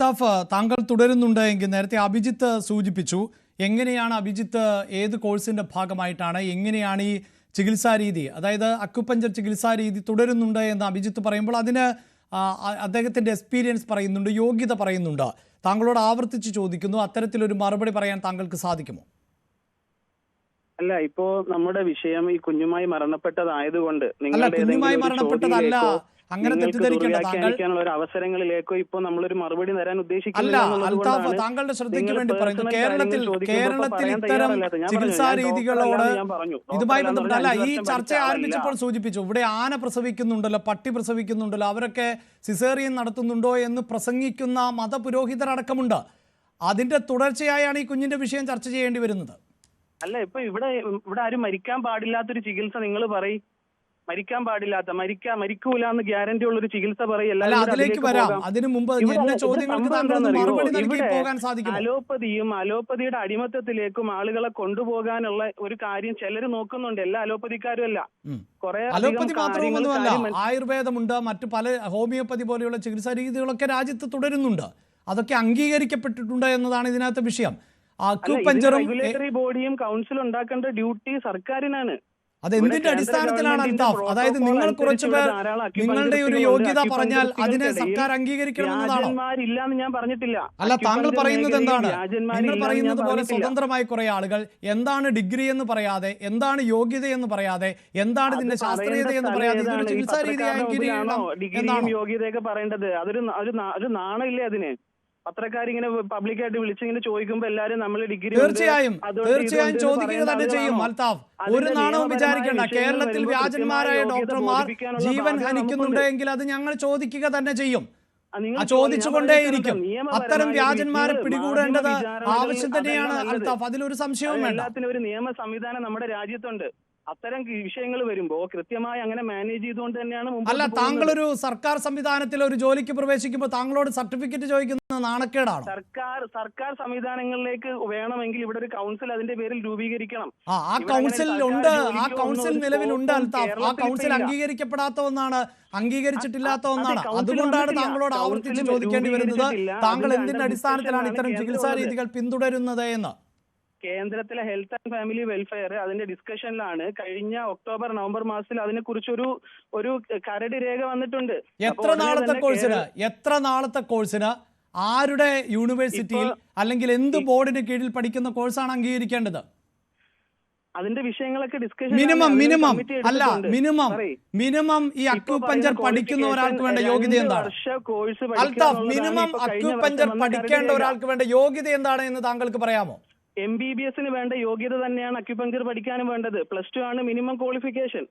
അൽത്താഫ്, താങ്കൾ തുടരുന്നുണ്ട് എങ്കിൽ നേരത്തെ അഭിജിത്ത് സൂചിപ്പിച്ചു. എങ്ങനെയാണ് അഭിജിത്ത്, ഏത് കോഴ്സിന്റെ ഭാഗമായിട്ടാണ്, എങ്ങനെയാണ് ഈ ചികിത്സാ രീതി, അതായത് അക്യുപഞ്ചർ ചികിത്സാ രീതി തുടരുന്നുണ്ട് എന്ന് അഭിജിത്ത് പറയുമ്പോൾ അതിന് അദ്ദേഹത്തിന്റെ എക്സ്പീരിയൻസ് പറയുന്നുണ്ട്, യോഗ്യത പറയുന്നുണ്ട്. താങ്കളോട് ആവർത്തിച്ച് ചോദിക്കുന്നു, അത്തരത്തിലൊരു മറുപടി പറയാൻ താങ്കൾക്ക് സാധിക്കുമോ? അല്ല, ഇപ്പോ നമ്മുടെ വിഷയം ഈ കുഞ്ഞുമായി മരണപ്പെട്ടതായതുകൊണ്ട് കുഞ്ഞുമായി മരണപ്പെട്ടതല്ല, അങ്ങനെ തെറ്റിദ്ധരിക്കേണ്ട താങ്കൾ. ഒരു അവസരങ്ങളിലേക്കോ ഇപ്പൊ നമ്മളൊരു മറുപടി തരാൻ അല്ല ഉദ്ദേശിക്കുന്നില്ല. അൽത്താഫ്, താങ്കളുടെ ശ്രദ്ധയ്ക്ക് വേണ്ടി പറയുന്നു. കേരളത്തിൽ ഇത്തരം ചികിത്സാ രീതികളോട് ഇതുമായി ബന്ധപ്പെട്ടല്ല ഈ ചർച്ച ആരംഭിച്ചപ്പോൾ സൂചിപ്പിച്ചു. ഇവിടെ ആന പ്രസവിക്കുന്നുണ്ടല്ലോ, പട്ടി പ്രസവിക്കുന്നുണ്ടല്ലോ, അവരൊക്കെ സിസേറിയൻ നടത്തുന്നുണ്ടോ എന്ന് പ്രസംഗിക്കുന്ന മതപുരോഹിതരടക്കമുണ്ട്. അതിന്റെ തുടർച്ചയായാണ് ഈ കുഞ്ഞിന്റെ വിഷയം ചർച്ച ചെയ്യേണ്ടി വരുന്നത്. അല്ല, ഇപ്പൊ ഇവിടെ ആരും മരിക്കാൻ പാടില്ലാത്തൊരു ചികിത്സ നിങ്ങൾ പറയും, മരിക്കാൻ പാടില്ലാത്ത മരിക്കൂല എന്ന് ഗ്യാരണ്ടി ഉള്ള ഒരു ചികിത്സ പറയല്ല. അതിലേക്ക് വരാം. അതിനു മുമ്പ് അലോപ്പതിയുടെ അടിമത്തത്തിലേക്കും ആളുകളെ കൊണ്ടുപോകാനുള്ള ഒരു കാര്യം ചിലർ നോക്കുന്നുണ്ട്. എല്ലാ അലോപ്പതിക്കാരും അല്ല, കുറെ അലോപ്പതി മാത്രമൊന്നുമല്ല, ആയുർവേദമുണ്ട്, മറ്റു പല ഹോമിയോപ്പതി പോലെയുള്ള ചികിത്സാ രീതികളൊക്കെ രാജ്യത്ത് തുടരുന്നുണ്ട്. അതൊക്കെ അംഗീകരിക്കപ്പെട്ടിട്ടുണ്ട് എന്നതാണ് ഇതിനകത്തെ വിഷയം. റെഗുലേറ്ററി ബോഡിയും കൗൺസിലും ഉണ്ടാക്കേണ്ട ഡ്യൂട്ടി സർക്കാരിനാണ്. അതെന്തിന്റെ അടിസ്ഥാനത്തിലാണ് അൽത്താഫ്? അതായത് നിങ്ങൾ കുറച്ചുപേർ നിങ്ങളുടെ ഒരു യോഗ്യത പറഞ്ഞാൽ അതിനെ സർക്കാർ അംഗീകരിക്കണമെന്നതാണോ? ഞാൻ പറഞ്ഞിട്ടില്ല. അല്ല, താങ്കൾ പറയുന്നത് എന്താണ്? നിങ്ങൾ പറയുന്നത് പോലെ സ്വതന്ത്രമായി കുറെ ആളുകൾ എന്താണ് ഡിഗ്രി എന്ന് പറയാതെ, എന്താണ് യോഗ്യത എന്ന് പറയാതെ, എന്താണ് ഇതിന്റെ ശാസ്ത്രീയത എന്ന് പറയാതെ ഇതൊരു ചികിത്സാ രീതിയായി യോഗ്യതയൊക്കെ പറയേണ്ടത് ഒരു നാണമില്ലേ അതിന്? പത്രക്കാരിങ്ങനെ പബ്ലിക്കായിട്ട് വിളിച്ചിങ്ങനെ ചോദിക്കുമ്പോ എല്ലാരും നമ്മൾ ഡിഗ്രി തീർച്ചയായും ചോദിക്കുക തന്നെ ചെയ്യും അൽത്താഫ്. ഒരു നാണവും വിചാരിക്കേണ്ട. കേരളത്തിൽ വ്യാജന്മാരായ ഡോക്ടർമാർ ജീവൻ ഹനിക്കുന്നുണ്ടെങ്കിൽ അത് ഞങ്ങൾ ചോദിക്കുക തന്നെ ചെയ്യും, ചോദിച്ചുകൊണ്ടേയിരിക്കും. അത്തരം വ്യാജന്മാരെ പിടികൂടേണ്ടത് ആവശ്യം തന്നെയാണ് അൽത്താഫ്, അതിലൊരു സംശയവും വേണ്ട. ഒരു നിയമ സംവിധാനം നമ്മുടെ രാജ്യത്തുണ്ട്. അത്തരം വിഷയങ്ങൾ വരുമ്പോ കൃത്യമായി അങ്ങനെ മാനേജ് ചെയ്തുകൊണ്ട് തന്നെയാണ്. അല്ല, താങ്കളൊരു സർക്കാർ സംവിധാനത്തിൽ ഒരു ജോലിക്ക് പ്രവേശിക്കുമ്പോൾ താങ്കളോട് സർട്ടിഫിക്കറ്റ് ചോദിക്കുന്നത് നാണക്കേടാണ്. സർക്കാർ സംവിധാനങ്ങളിലേക്ക് വേണമെങ്കിൽ ഇവിടെ ഒരു കൗൺസിൽ അതിന്റെ പേരിൽ രൂപീകരിക്കണം. ആ കൗൺസിൽ ഉണ്ട്, ആ കൗൺസിൽ നിലവിലുണ്ട് അൽത്താഫ്. ആ കൗൺസിൽ അംഗീകരിക്കപ്പെടാത്ത ഒന്നാണ്, അംഗീകരിച്ചിട്ടില്ലാത്ത ഒന്നാണ്. അതുകൊണ്ടാണ് താങ്കളോട് ആവർത്തിച്ച് ചോദിക്കേണ്ടി വരുന്നത്, താങ്കൾ എന്തിന്റെ അടിസ്ഥാനത്തിലാണ് ഇത്തരം ചികിത്സാ രീതികൾ പിന്തുടരുന്നത് എന്ന്. കേന്ദ്രത്തിലെ ഹെൽത്ത് ആൻഡ് ഫാമിലി വെൽഫെയർ അതിന്റെ ഡിസ്കഷനിലാണ്. കഴിഞ്ഞ ഒക്ടോബർ നവംബർ മാസത്തിൽ അതിനെ കുറിച്ച് ഒരു കരട് രേഖ വന്നിട്ടുണ്ട്. എത്ര നാളത്തെ കോഴ്സിന് ആരുടെ യൂണിവേഴ്സിറ്റിയിൽ അല്ലെങ്കിൽ എന്ത് ബോർഡിന് കീഴിൽ പഠിക്കുന്ന കോഴ്സാണ് അംഗീകരിക്കേണ്ടത്? അതിന്റെ വിഷയങ്ങളൊക്കെ ഡിസ്കഷൻ മിനിമം ഈ അക്യുപഞ്ചർ പഠിക്കുന്ന ഒരാൾക്ക് വേണ്ട യോഗ്യത എന്താണ്? അൽത്താഫ്, മിനിമം അക്യുപഞ്ചർ പഠിക്കേണ്ട ഒരാൾക്ക് വേണ്ട യോഗ്യത എന്താണ് എന്ന് താങ്കൾക്ക് പറയാമോ? MBBS വേണ്ട യോഗ്യത തന്നെയാണ് അക്യുപഞ്ചർ പഠിക്കാനും വേണ്ടത്. +2 ആണ് മിനിമം ക്വാളിഫിക്കേഷൻ.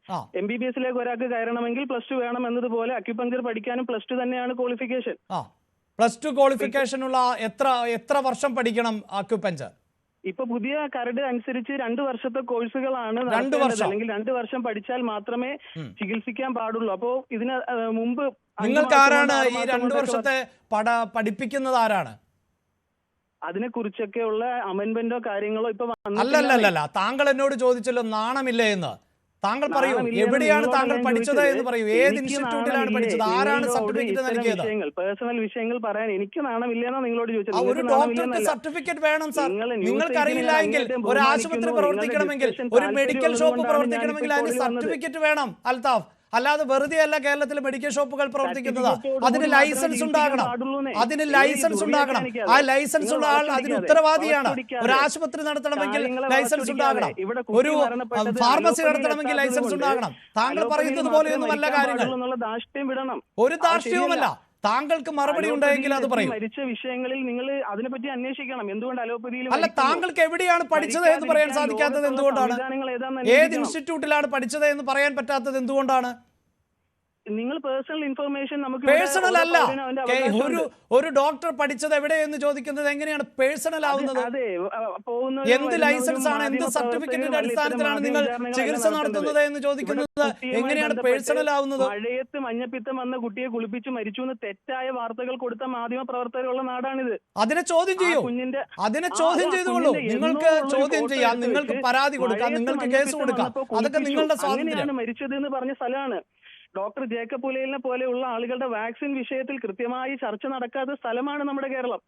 MBBSലേക്ക് ഒരാൾക്ക് കയറണമെങ്കിൽ +2 വേണം എന്നതുപോലെ അക്യുപഞ്ചർ പഠിക്കാനും +2 തന്നെയാണ് ക്വാളിഫിക്കേഷൻ. +2 ക്വാളിഫിക്കേഷൻ ഉള്ള എത്ര വർഷം പഠിക്കണം അക്യുപഞ്ചർ? ഇപ്പൊ പുതിയ കരട് അനുസരിച്ച് 2 വർഷത്തെ കോഴ്സുകളാണ്, അല്ലെങ്കിൽ 2 വർഷം പഠിച്ചാൽ മാത്രമേ ചികിത്സിക്കാൻ പാടുള്ളൂ. അപ്പോ ഇതിന് മുമ്പ് നിങ്ങൾക്ക് ആരാണ് ഈ 2 വർഷത്തെ പഠിപ്പിക്കുന്നത്? ആരാണ്? അതിനെ കുറിച്ചൊക്കെയുള്ള അമെന്റ്മെന്റോ കാര്യങ്ങളോ ഇപ്പൊ അല്ലല്ല, താങ്കൾ എന്നോട് ചോദിച്ചല്ലോ നാണമില്ലേ എന്ന്. താങ്കൾ പറയൂ, എവിടെയാണ് താങ്കൾ പഠിച്ചത് എന്ന് പറയൂ. ഏത് ഇൻസ്റ്റിറ്റ്യൂട്ടിലാണ് പഠിച്ചത്? ആരാണ് സർട്ടിഫിക്കറ്റ് നൽകിയത്? പേഴ്സണൽ വിഷയങ്ങൾ പറയാൻ എനിക്ക് നാണമില്ലെന്നാ നിങ്ങളോട് ചോദിച്ചത്. ഒരു ഡോക്ടർക്ക് സർട്ടിഫിക്കറ്റ് വേണം സാർ. നിങ്ങൾക്കറിയില്ല എങ്കിൽ ഒരു ആശുപത്രി പ്രവർത്തിക്കണമെങ്കിൽ, ഒരു മെഡിക്കൽ ഷോപ്പ് പ്രവർത്തിക്കണമെങ്കിൽ അതിന് സർട്ടിഫിക്കറ്റ് വേണം അൽത്താഫ്. അല്ലാതെ വെറുതെ അല്ല കേരളത്തിലെ മെഡിക്കൽ ഷോപ്പുകൾ പ്രവർത്തിക്കുന്നത്. അതിന് ലൈസൻസ് ഉണ്ടാകണം. ആ ലൈസൻസ് ഉള്ള ആൾ അതിന് ഉത്തരവാദിയാണ്. ഒരു ആശുപത്രി നടത്തണമെങ്കിൽ ലൈസൻസ് ഉണ്ടാകണം, ഒരു ഫാർമസി നടത്തണമെങ്കിൽ ലൈസൻസ് ഉണ്ടാകണം. താങ്കൾ പറയുന്നത് പോലെയൊന്നും അല്ല കാര്യങ്ങൾ. ഒരു ധാർഷ്ട്യവുമല്ല. താങ്കൾക്ക് മറുപടി ഉണ്ടെങ്കിൽ അത് പറയും. മരിച്ച വിഷയങ്ങളിൽ നിങ്ങൾ അതിനെപ്പറ്റി അന്വേഷിക്കണം. എന്തുകൊണ്ട് അലോപ്പതിയിൽ അല്ല, താങ്കൾക്ക് എവിടെയാണ് പഠിച്ചത് എന്ന് പറയാൻ സാധിക്കാത്തത് എന്തുകൊണ്ടാണ്? ഏത് ഇൻസ്റ്റിറ്റ്യൂട്ടിലാണ് പഠിച്ചത് എന്ന് പറയാൻ പറ്റാത്തത് എന്തുകൊണ്ടാണ്? നിങ്ങൾ പേഴ്സണൽ ഇൻഫർമേഷൻ നമുക്ക് പേഴ്സണൽ അല്ല. ഒരു ഡോക്ടർ പഠിച്ചത് എവിടെയെന്ന് ചോദിക്കുന്നത് എങ്ങനെയാണ് പേഴ്സണൽ ആവുന്നത്? എന്ത് ലൈസൻസ് ആണ്, എന്ത് സർട്ടിഫിക്കറ്റിന്റെ അടിസ്ഥാനത്തിലാണ് നിങ്ങൾ ചികിത്സ നടത്തുന്നത് എന്ന് ചോദിക്കുന്നത് എങ്ങനെയാണ് പേഴ്സണൽ ആവുന്നത്? മഴയത്ത് മഞ്ഞപ്പിത്തം വന്ന കുട്ടിയെ കുളിപ്പിച്ച് മരിച്ചു എന്ന് തെറ്റായ വാർത്തകൾ കൊടുത്ത മാധ്യമ പ്രവർത്തകരുള്ള നാടാണിത്. അതിനെ ചോദ്യം ചെയ്യൂ, അതിനെ ചോദ്യം ചെയ്തുകൊള്ളൂ. നിങ്ങൾക്ക് ചോദ്യം ചെയ്യാം, നിങ്ങൾക്ക് പരാതി കൊടുക്കാം, നിങ്ങൾക്ക് കേസ് കൊടുക്കാം, അതൊക്കെ നിങ്ങളുടെ സ്വാതന്ത്ര്യമാണ്. മരിച്ചത് എന്ന് പറഞ്ഞ സ്ഥലമാണ്. ഡോക്ടർ ജേക്കബ് പുലയലിനെ പോലെയുള്ള ആളുകളുടെ വാക്സിൻ വിഷയത്തിൽ കൃത്യമായി ചർച്ച നടക്കാത്ത സ്ഥലമാണ് നമ്മുടെ കേരളം.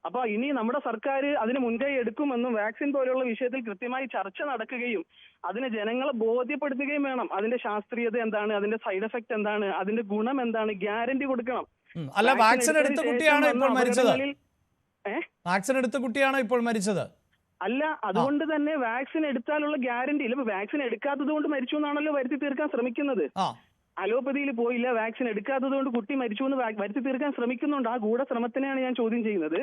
അപ്പൊ ഇനി നമ്മുടെ സർക്കാർ അതിന് മുൻകൈ എടുക്കുമെന്നും വാക്സിൻ പോലെയുള്ള വിഷയത്തിൽ കൃത്യമായി ചർച്ച നടക്കുകയും അതിനെ ജനങ്ങളെ ബോധ്യപ്പെടുത്തുകയും വേണം. അതിന്റെ ശാസ്ത്രീയത എന്താണ്, അതിന്റെ സൈഡ് എഫക്ട് എന്താണ്, അതിന്റെ ഗുണം എന്താണ്, ഗ്യാരണ്ടി കൊടുക്കണം. അല്ല, വാക്സിൻ എടുത്ത കുട്ടിയാണോ ഇപ്പോൾ മരിച്ചത്? വാക്സിൻ എടുത്ത കുട്ടിയാണോ ഇപ്പോൾ മരിച്ചത്? അല്ല, അതുകൊണ്ട് തന്നെ വാക്സിൻ എടുത്താലുള്ള ഗ്യാരണ്ടി ഇല്ല. ഇപ്പൊ വാക്സിൻ എടുക്കാത്തത് കൊണ്ട് മരിച്ചു എന്നാണല്ലോ വരുത്തി തീർക്കാൻ ശ്രമിക്കുന്നത്. അലോപ്പതിയിൽ പോയില്ല, വാക്സിൻ എടുക്കാത്തത് കൊണ്ട് കുട്ടി മരിച്ചു എന്ന് വരുത്തി തീർക്കാൻ ശ്രമിക്കുന്നുണ്ട്. ആ ഗൂഢശ്രമത്തിനെയാണ് ഞാൻ ചോദ്യം ചെയ്യുന്നത്.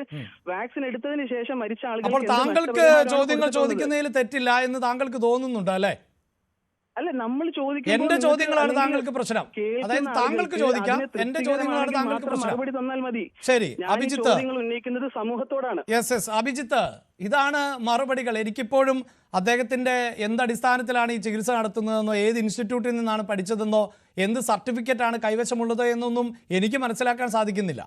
വാക്സിൻ എടുത്തതിന് ശേഷം മരിച്ച ആളുകൾ. അപ്പോൾ താങ്കൾക്ക് ചോദ്യങ്ങൾ ചോദിക്കുന്നതിൽ തെറ്റില്ല എന്ന് താങ്കൾക്ക് തോന്നുന്നുണ്ട് അല്ലേ? അല്ല, നമ്മൾ ചോദിക്കുന്നത് എന്റെ ചോദ്യങ്ങളാണ് താങ്കൾക്ക് പ്രശ്നം. അതായത് താങ്കൾക്ക് ചോദിക്കാം, എന്റെ ചോദ്യങ്ങളാണ് താങ്കൾക്ക് പ്രശ്നം. മറുപടി തന്നാൽ മതി. ശരി, അഭിജിത്ത് ഉന്നയിക്കുന്നത് സമൂഹത്തോടാണ്. യെസ്, അഭിജിത്ത്, ഇതാണ് മറുപടികൾ. എനിക്കിപ്പോഴും അദ്ദേഹത്തിന്റെ എന്തടിസ്ഥാനത്തിലാണ് ഈ ചികിത്സ നടത്തുന്നതെന്നോ, ഏത് ഇൻസ്റ്റിറ്റ്യൂട്ടിൽ നിന്നാണ് പഠിച്ചതെന്നോ, എന്ത് സർട്ടിഫിക്കറ്റ് ആണ് കൈവശമുള്ളത് എന്നൊന്നും എനിക്ക് മനസ്സിലാക്കാൻ സാധിക്കുന്നില്ല.